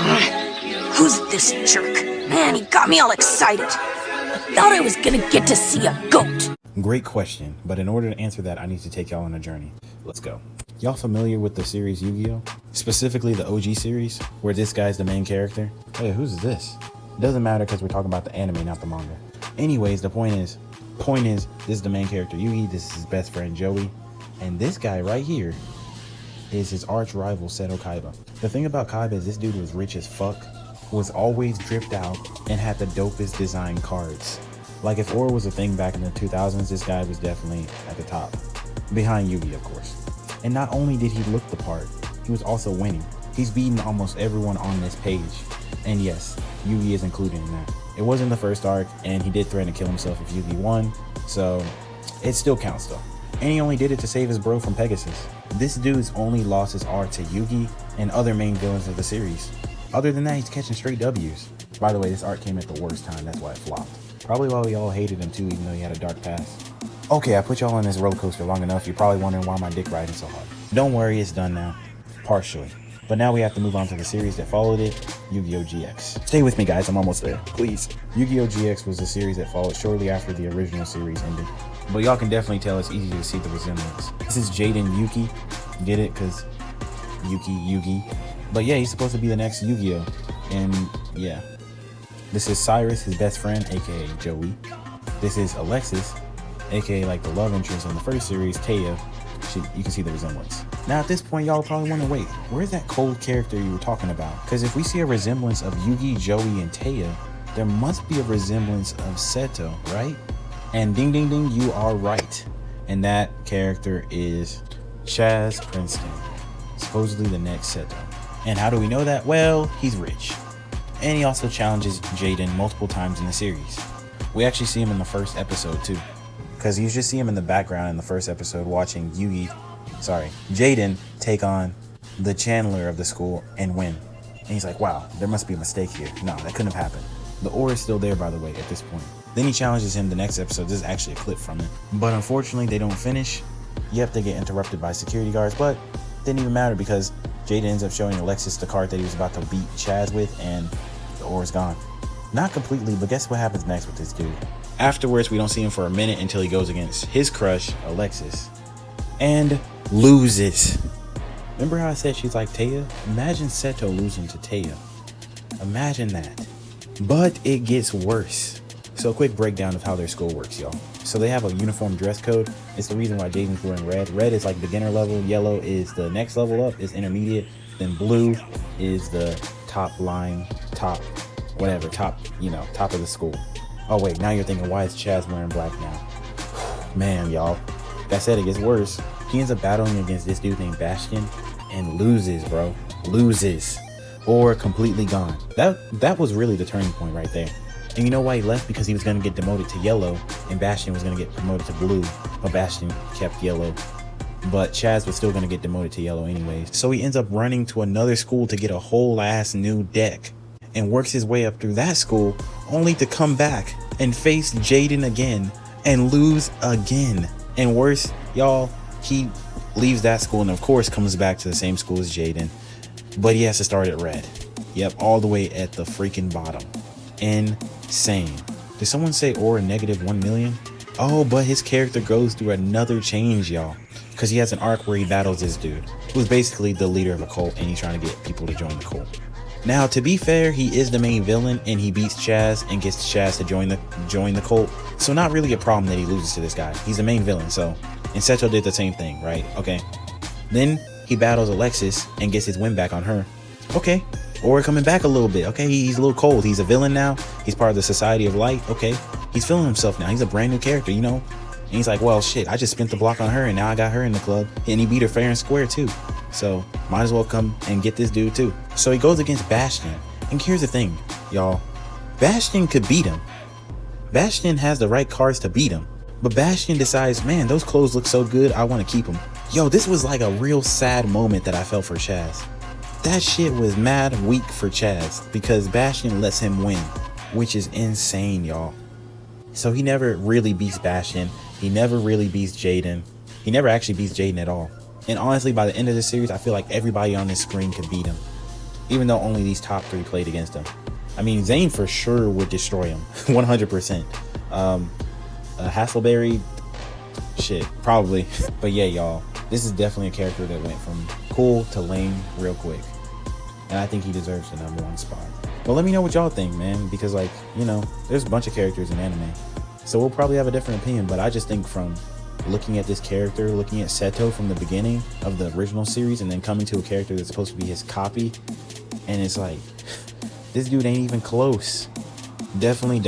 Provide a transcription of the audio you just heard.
Who's this jerk? Man, he got me all excited. I thought I was gonna get to see a goat. Great question, but in order to answer that, I need to take y'all on a journey. Let's go. Y'all familiar with the series Yu-Gi-Oh? Specifically the OG series, where this guy's the main character? Hey, who's this? It doesn't matter because we're talking about the anime, not the manga. Anyways, the point is, this is the main character Yugi, this is his best friend Joey, and this guy right here is his arch rival Seto Kaiba. The thing about Kaiba is this dude was rich as fuck, was always dripped out, and had the dopest design cards. Like if ore was a thing back in the 2000s, this guy was definitely at the top. Behind Yugi, of course. And not only did he look the part, he was also winning. He's beaten almost everyone on this page. And yes, Yugi is included in that. It wasn't the first arc, and he did threaten to kill himself if Yugi won, so it still counts though. And he only did it to save his bro from Pegasus. This dude's only lost his art to Yugi and other main villains of the series. Other than that, he's catching straight W's. By the way, this art came at the worst time, that's why it flopped. Probably why we all hated him too, even though he had a dark past. Okay, I put y'all on this roller coaster long enough. You're probably wondering why my dick riding so hard. Don't worry, it's done now. Partially. But now we have to move on to the series that followed it, Yu-Gi-Oh! GX. Stay with me, guys. I'm almost there. Please. Yu-Gi-Oh! GX was the series that followed shortly after the original series ended. But y'all can definitely tell it's easy to see the resemblance. This is Jaden Yuki. Get it? Because Yugi. But yeah, he's supposed to be the next Yu-Gi-Oh! And yeah. This is Cyrus, his best friend, aka Joey. This is Alexis, aka like the love interest in the first series, Taya. You can see the resemblance. Now at this point, y'all probably wonder, wait, where's that cold character you were talking about? Because if we see a resemblance of Yugi, Joey, and Taya, there must be a resemblance of Seto, right? And ding ding ding, you are right. And that character is Chaz Princeton, supposedly the next Seto. And how do we know that? Well, he's rich. And he also challenges Jaden multiple times in the series. We actually see him in the first episode too, because you just see him in the background in the first episode watching Jaden take on the Chandler of the school and win. And he's like, wow, there must be a mistake here. No, that couldn't have happened. The ore is still there, by the way, at this point. Then he challenges him the next episode. This is actually a clip from it. But unfortunately, they don't finish. Yep, they get interrupted by security guards, but didn't even matter because Jaden ends up showing Alexis the card that he was about to beat Chaz with, and the ore is gone. Not completely, but guess what happens next with this dude? Afterwards, we don't see him for a minute until he goes against his crush, Alexis, and loses. Remember how I said she's like Taya? Imagine Seto losing to Taya. Imagine that. But it gets worse. So a quick breakdown of how their school works, y'all. So they have a uniform dress code. It's the reason why Jaden's wearing red. Red is like beginner level. Yellow is the next level up, is intermediate. Then blue is the top line, top of the school. Oh wait, now you're thinking, why is Chaz wearing black now? Man, y'all. Like I said, it gets worse. He ends up battling against this dude named Bastion and loses, bro. Loses. Or completely gone. That was really the turning point right there. And you know why he left? Because he was going to get demoted to yellow and Bastion was going to get promoted to blue, but Bastion kept yellow. But Chaz was still going to get demoted to yellow anyways. So he ends up running to another school to get a whole ass new deck and works his way up through that school only to come back and face Jaden again and lose again. And worse, y'all, he leaves that school and of course comes back to the same school as Jaden, but he has to start at red. Yep, all the way at the freaking bottom. Insane. Did someone say or -1 million? Oh, but his character goes through another change, y'all, because he has an arc where he battles this dude who's basically the leader of a cult and he's trying to get people to join the cult. Now, to be fair, he is the main villain and he beats Chaz and gets Chaz to join the cult. So not really a problem that he loses to this guy. He's the main villain, so. And Seto did the same thing, right? Okay. Then he battles Alexis and gets his win back on her. Okay. Or coming back a little bit. Okay, he's a little cold. He's a villain now. He's part of the Society of Light. Okay. He's feeling himself now. He's a brand new character, you know? And he's like, well, shit, I just spent the block on her and now I got her in the club. And he beat her fair and square too. So might as well come and get this dude too. So he goes against Bastion. And here's the thing, y'all. Bastion could beat him. Bastion has the right cards to beat him. But Bastion decides, man, those clothes look so good, I want to keep them. Yo, this was like a real sad moment that I felt for Chaz. That shit was mad weak for Chaz because Bastion lets him win, which is insane, y'all. So he never really beats Bastion. He never really beats Jaden. He never actually beats Jaden at all. And honestly, by the end of the series, I feel like everybody on this screen could beat him. even though only these top 3 played against him. I mean, Zane for sure would destroy him, 100%. Hasselberry, shit, probably. But yeah, y'all, this is definitely a character that went from cool to lame real quick. And I think he deserves the #1 spot. Well, let me know what y'all think, man, because, like, you know, there's a bunch of characters in anime. So we'll probably have a different opinion, but I just think from looking at this character, looking at Seto from the beginning of the original series, and then coming to a character that's supposed to be his copy, and it's like, this dude ain't even close. Definitely